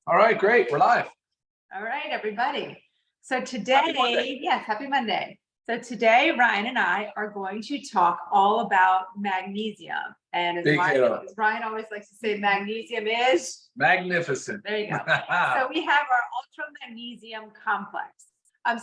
All right, great. We're live. All right, everybody. So today, yes, happy Monday. So today, Ryan and I are going to talk all about magnesium. And as Ryan always likes to say, magnesium is magnificent. There you go. So we have our Ultra Magnesium Complex.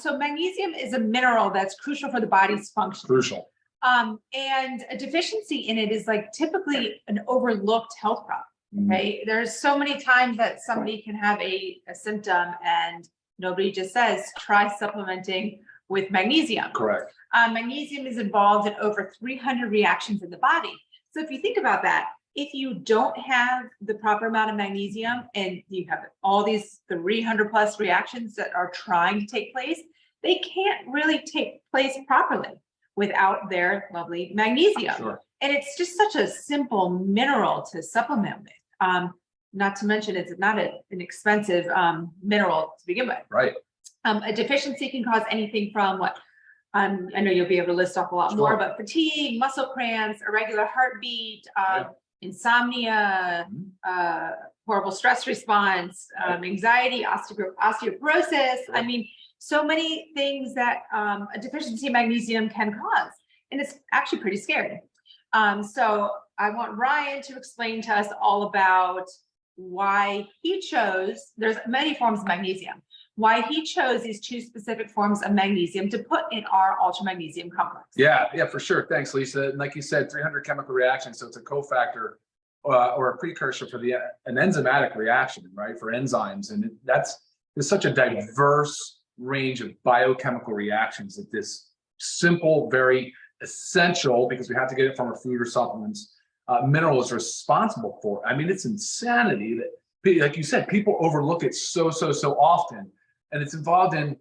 So magnesium is a mineral that's crucial for the body's function. Crucial. And a deficiency in it is like typically an overlooked health problem. Okay, there's so many times that somebody can have a symptom and nobody just says, try supplementing with magnesium. Correct. Magnesium is involved in over 300 reactions in the body. So if you think about that, if you don't have the proper amount of magnesium and you have all these 300 plus reactions that are trying to take place, they can't really take place properly without their lovely magnesium. Sure. And it's just such a simple mineral to supplement with. Not to mention it's not an expensive mineral to begin with. Right. A deficiency can cause anything from what I know you'll be able to list off a lot more, but fatigue, muscle cramps, irregular heartbeat, insomnia, horrible stress response, anxiety, osteoporosis. I mean, so many things that a deficiency in magnesium can cause. And it's actually pretty scary. So I want Ryan to explain to us all about why he chose, there's many forms of magnesium, why he chose these two specific forms of magnesium to put in our Ultra Magnesium Complex. Yeah, for sure. Thanks, Lisa. And like you said, 300 chemical reactions. So it's a cofactor or a precursor for an enzymatic reaction, right? For enzymes. And there's such a diverse range of biochemical reactions that this simple, very essential, because we have to get it from our food or supplements, mineral is responsible for. I mean, it's insanity that, like you said, people overlook it so often. And it's involved in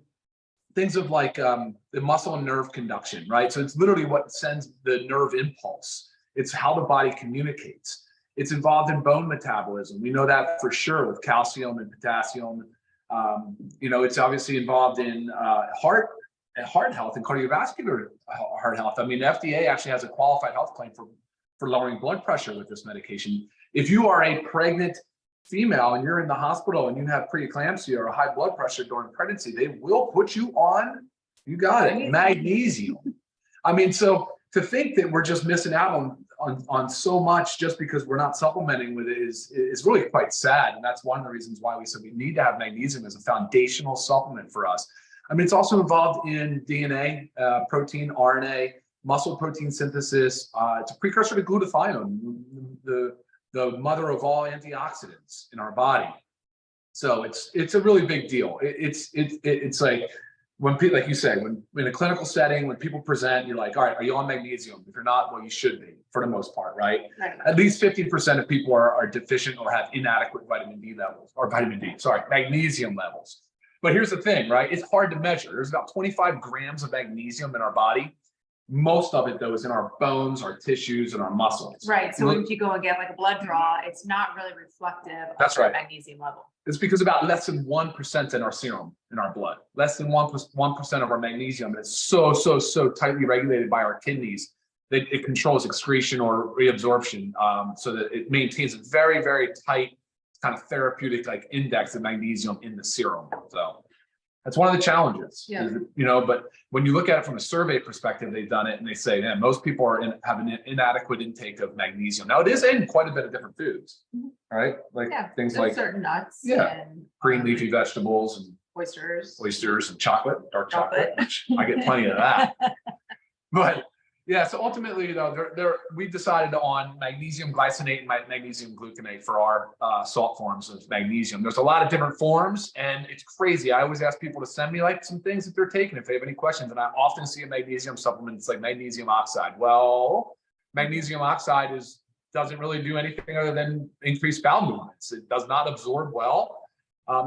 things of like the muscle and nerve conduction, right? So it's literally what sends the nerve impulse. It's how the body communicates. It's involved in bone metabolism. We know that for sure with calcium and potassium. It's obviously involved in heart health and cardiovascular heart health. I mean, the FDA actually has a qualified health claim for lowering blood pressure with this medication. If you are a pregnant female and you're in the hospital and you have preeclampsia or high blood pressure during pregnancy, they will put you on, you got it, magnesium. I mean, so to think that we're just missing out on so much just because we're not supplementing with it is really quite sad. And that's one of the reasons why we said we need to have magnesium as a foundational supplement for us. I mean, it's also involved in DNA, protein, RNA, muscle protein synthesis. It's a precursor to glutathione, the mother of all antioxidants in our body. So it's a really big deal. It's like when people, like you say, when in a clinical setting, when people present, you're like, all right, are you on magnesium? If you're not, well, you should be for the most part, right? At least 50% of people are deficient or have inadequate magnesium levels. But here's the thing, right? It's hard to measure. There's about 25 grams of magnesium in our body. Most of it, though, is in our bones, our tissues, and our muscles. Right. So if you go and get like a blood draw, it's not really reflective of the magnesium level. It's because about less than 1% in our serum, in our blood. Less than 1% of our magnesium. And it's so tightly regulated by our kidneys that it controls excretion or reabsorption, so that it maintains a very, very tight kind of therapeutic like index of magnesium in the serum. So that's one of the challenges, but when you look at it from a survey perspective, they've done it and they say, man, most people have an inadequate intake of magnesium. Now it is in quite a bit of different foods, right? Like things like certain nuts, and green leafy vegetables and oysters and chocolate, dark chocolate. I get plenty of that. But yeah, so ultimately, we decided on magnesium glycinate and magnesium gluconate for our salt forms of magnesium. There's a lot of different forms, and it's crazy. I always ask people to send me like some things that they're taking if they have any questions, and I often see a magnesium supplement. It's like magnesium oxide. Well, magnesium oxide doesn't really do anything other than increase bowel movements. It does not absorb well.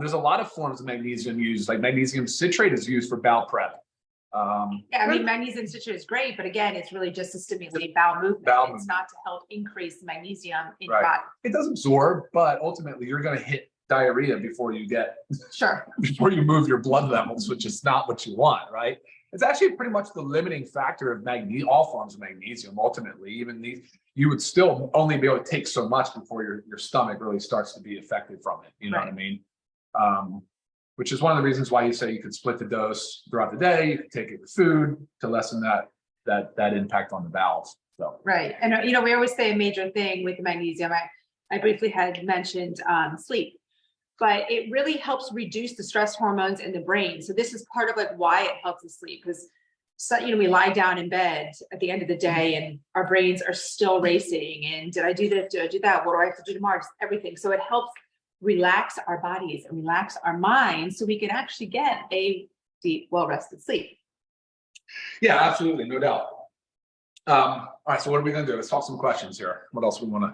There's a lot of forms of magnesium used, like magnesium citrate is used for bowel prep. I mean, magnesium citrate is great, but again, it's really just to stimulate bowel movement. It's not to help increase magnesium in your body. It does absorb, but ultimately you're going to hit diarrhea before you before you move your blood levels, which is not what you want, right? It's actually pretty much the limiting factor of all forms of magnesium. Ultimately, even you would still only be able to take so much before your stomach really starts to be affected from it. You know what I mean? which is one of the reasons why you say you could split the dose throughout the day. You could take it with food to lessen that impact on the bowels. So right, and we always say a major thing with the magnesium. I briefly had mentioned sleep, but it really helps reduce the stress hormones in the brain. So this is part of like why it helps us sleep, because we lie down in bed at the end of the day and our brains are still racing. And did I do this? Did I do that? What do I have to do tomorrow? Just everything. So it helps relax our bodies and relax our minds so we can actually get a deep, well-rested sleep. Yeah, absolutely. No doubt. All right. So what are we going to do? Let's talk some questions here. What else we want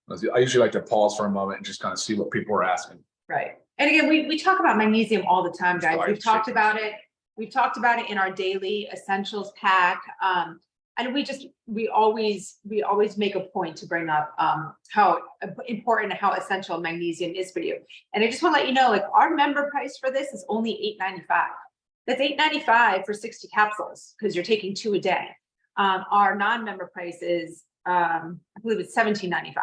to, I usually like to pause for a moment and just kind of see what people are asking. Right. And again, we talk about magnesium all the time, guys. We've talked about it. We've talked about it in our daily essentials pack. And we always make a point to bring up how important and how essential magnesium is for you. And I just want to let you know, like, our member price for this is only $8.95. That's $8.95 for 60 capsules because you're taking 2 a day. Our non-member price is, I believe it's $17.95,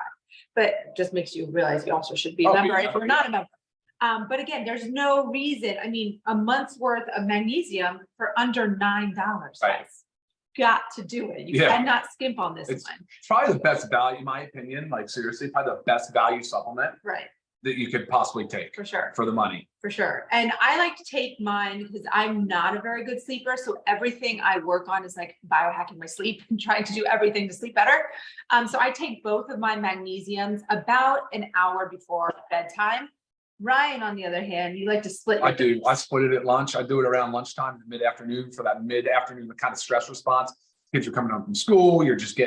but just makes you realize you also should be a member if you're not a member. But again, there's no reason. I mean, a month's worth of magnesium for under $9. Right. Got to do it. You cannot skimp on this one. It's probably the best value, in my opinion. Like, seriously, probably the best value supplement that you could possibly take for sure for the money. For sure. And I like to take mine because I'm not a very good sleeper. So everything I work on is like biohacking my sleep and trying to do everything to sleep better. So I take both of my magnesiums about an hour before bedtime. Ryan, on the other hand, you like to split. I do. I split it at lunch. I do it around lunchtime, mid-afternoon, for that mid-afternoon kind of stress response. Kids are coming home from school. You're just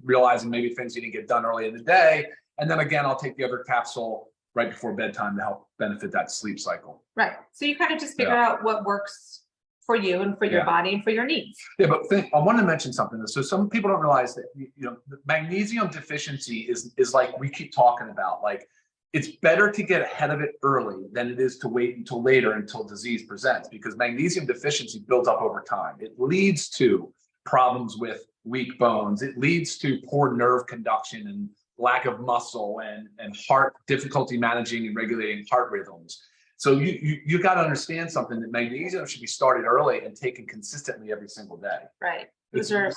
realizing maybe things you didn't get done early in the day. And then again, I'll take the other capsule right before bedtime to help benefit that sleep cycle. Right. So you kind of just figure out what works for you and for your body and for your needs. Yeah, but I want to mention something. So some people don't realize that, the magnesium deficiency is like we keep talking about, like, it's better to get ahead of it early than it is to wait until later, until disease presents, because magnesium deficiency builds up over time. It leads to problems with weak bones. It leads to poor nerve conduction and lack of muscle and heart difficulty managing and regulating heart rhythms. So you got to understand something, that magnesium should be started early and taken consistently every single day. Right. Those are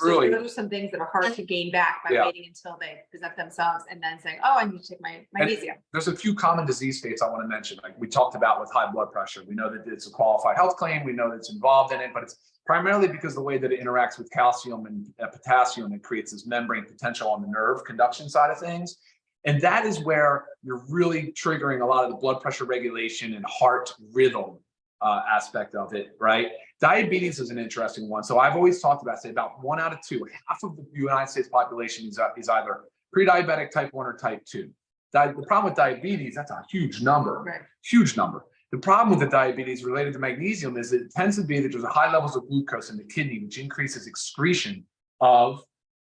some things that are hard to gain back by waiting until they present themselves and then saying, oh, I need to take my magnesium. And there's a few common disease states I want to mention. Like we talked about with high blood pressure. We know that it's a qualified health claim. We know that it's involved in it, but it's primarily because the way that it interacts with calcium and potassium, it creates this membrane potential on the nerve conduction side of things. And that is where you're really triggering a lot of the blood pressure regulation and heart rhythm aspect of it, right? Diabetes is an interesting one. So I've always talked about, say, about 1 out of 2, half of the United States population is either pre-diabetic type 1 or type 2. The problem with diabetes, that's a huge number, huge number. The problem with the diabetes related to magnesium is it tends to be that there's a high levels of glucose in the kidney, which increases excretion of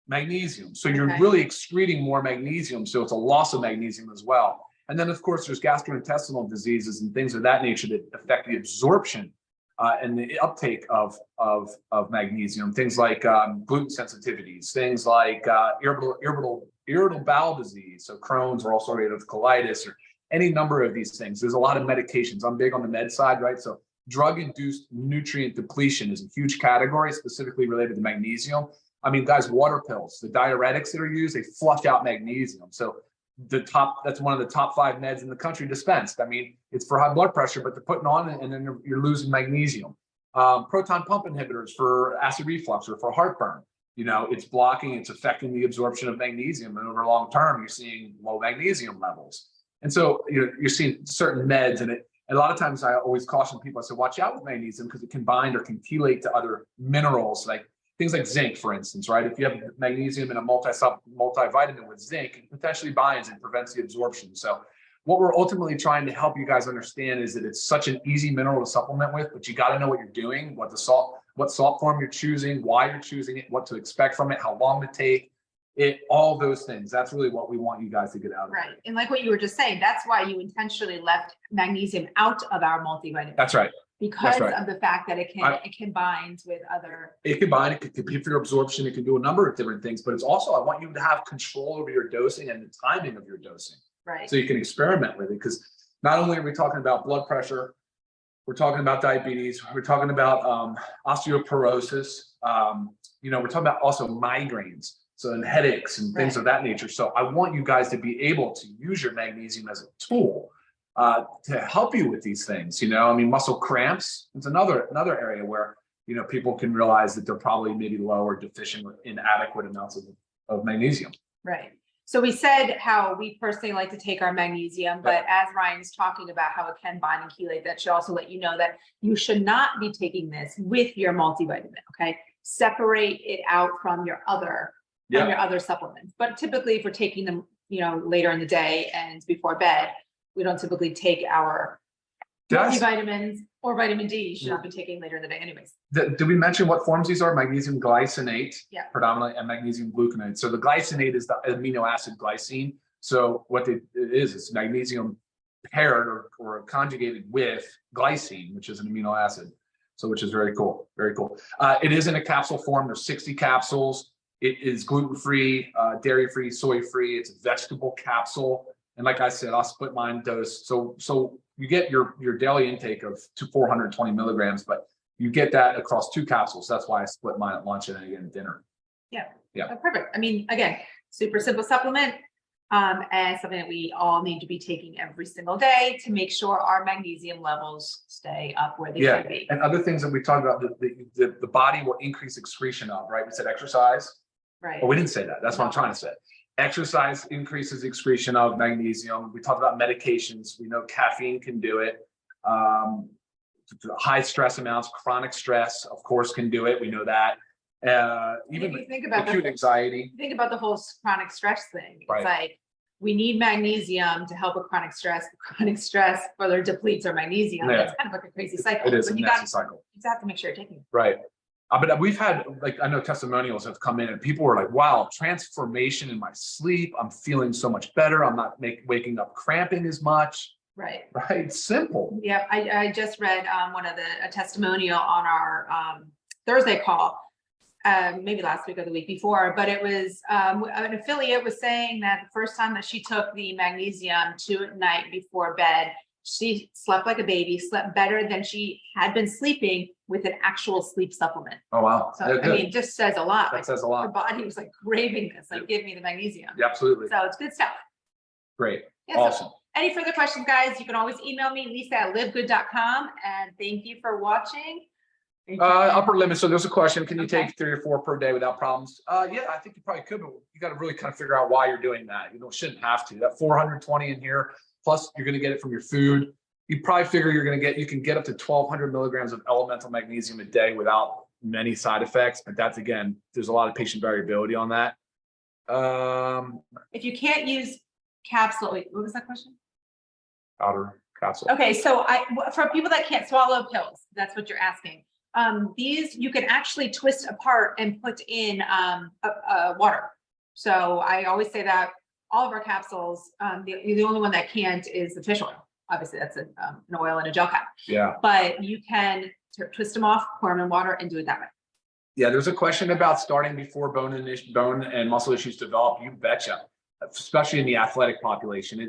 magnesium. So you're really excreting more magnesium. So it's a loss of magnesium as well. And then, of course, there's gastrointestinal diseases and things of that nature that affect the absorption and the uptake of magnesium. Things like gluten sensitivities, things like irritable bowel disease, so Crohn's or ulcerative colitis, or any number of these things. There's a lot of medications. I'm big on the med side, right? So drug-induced nutrient depletion is a huge category, specifically related to magnesium. I mean, guys, water pills, the diuretics that are used, they flush out magnesium. So that's one of the top 5 meds in the country dispensed. I mean, it's for high blood pressure, but they're putting on it and then you're losing magnesium. Proton pump inhibitors for acid reflux or for heartburn. It's affecting the absorption of magnesium, and over long term, you're seeing low magnesium levels. And so you're seeing certain meds, and a lot of times I always caution people. I say, watch out with magnesium because it can bind or can chelate to other minerals, like things like zinc, for instance, right? If you have magnesium in a multivitamin with zinc, it potentially binds and prevents the absorption. So what we're ultimately trying to help you guys understand is that it's such an easy mineral to supplement with, but you got to know what you're doing, what salt form you're choosing, why you're choosing it, what to expect from it, how long to take it, all those things. That's really what we want you guys to get out of it. Right. And like what you were just saying, that's why you intentionally left magnesium out of our multivitamin. That's right. Because of the fact that it can bind with other. It can bind, it can compete for your absorption, it can do a number of different things, but it's also, I want you to have control over your dosing and the timing of your dosing. Right. So you can experiment with it, because not only are we talking about blood pressure, we're talking about diabetes, we're talking about osteoporosis, we're talking about also migraines, so and headaches and things of that nature. So I want you guys to be able to use your magnesium as a tool to help you with these things. Muscle cramps, it's another area where people can realize that they're probably maybe low or deficient with inadequate amounts of magnesium. Right. So we said how we personally like to take our magnesium, but as Ryan's talking about how it can bind and chelate, that should also let you know that you should not be taking this with your multivitamin. Okay. Separate it out from your other supplements. But typically if we're taking them, later in the day and before bed, we don't typically take our multivitamins or vitamin D. You should not be taking later in the day anyways. Did we mention what forms these are? Magnesium glycinate, predominantly, and magnesium gluconate. So the glycinate is the amino acid glycine. So what it is, it's magnesium paired or conjugated with glycine, which is an amino acid. So which is very cool, very cool. It is in a capsule form. There's 60 capsules. It is gluten-free, dairy-free, soy-free. It's a vegetable capsule. And like I said, I'll split mine dose. So you get your daily intake of 420 milligrams, but you get that across 2 capsules. That's why I split mine at lunch and again at dinner. Yeah. Oh, perfect. Again, super simple supplement, and something that we all need to be taking every single day to make sure our magnesium levels stay up where they should be. And other things that we talked about, the body will increase excretion of, right? We said exercise. Right. But we didn't say that. That's what I'm trying to say. Exercise increases excretion of magnesium. We talked about medications. We know caffeine can do it. High stress amounts, chronic stress, of course, can do it. We know that. Even if you think about acute anxiety. Think about the whole chronic stress thing. It's like we need magnesium to help with chronic stress. Chronic stress further depletes our magnesium. It's kind of like a crazy cycle. It is a nasty cycle. You have to make sure you're taking it. Right. But we've had, I know testimonials have come in and people were like, wow, transformation in my sleep. I'm feeling so much better. I'm not waking up cramping as much. Right. It's simple. Yeah. I just read a testimonial on our Thursday call, maybe last week or the week before, but it was an affiliate was saying that the first time that she took the magnesium at night before bed, she slept like a baby, slept better than she had been sleeping with an actual sleep supplement. Oh, wow. So, it just says a lot. That says a lot. Her body was like craving this, give me the magnesium. Yeah, absolutely. So it's good stuff. Great. Yeah, awesome. So any further questions, guys, you can always email me, Lisa@livegood.com. And thank you for watching. Upper limit. So there's a question. Can you take 3 or 4 per day without problems? Yeah, I think you probably could, but you got to really kind of figure out why you're doing that. You shouldn't have to. That 420 in here, plus you're going to get it from your food. You probably figure you can get up to 1,200 milligrams of elemental magnesium a day without many side effects. But that's, again, there's a lot of patient variability on that. If you can't use capsule, wait, what was that question? Powder capsule. Okay, so for people that can't swallow pills, that's what you're asking. These you can actually twist apart and put in water. So I always say that all of our capsules, the only one that can't is the fish oil. Obviously, that's an oil in a gel cap. Yeah. But you can twist them off, pour them in water, and do it that way. Yeah, there's a question about starting before bone and muscle issues develop. You betcha, especially in the athletic population.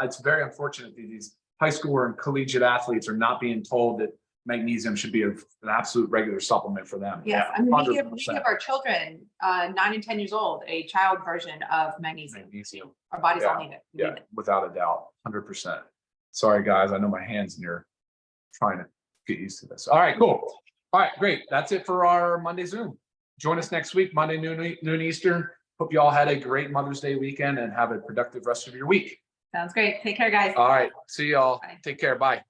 It's very unfortunate that these high school and collegiate athletes are not being told that magnesium should be an absolute regular supplement for them. Yes, I mean, we give our children 9 and 10 years old a child version of magnesium. Our bodies all need it. Yeah, without a doubt, 100%. Sorry, guys. I know my hands and you're trying to get used to this. All right, cool. All right, great. That's it for our Monday Zoom. Join us next week, Monday, noon Eastern. Hope you all had a great Mother's Day weekend and have a productive rest of your week. Sounds great. Take care, guys. All right. See y'all. Bye. Take care. Bye.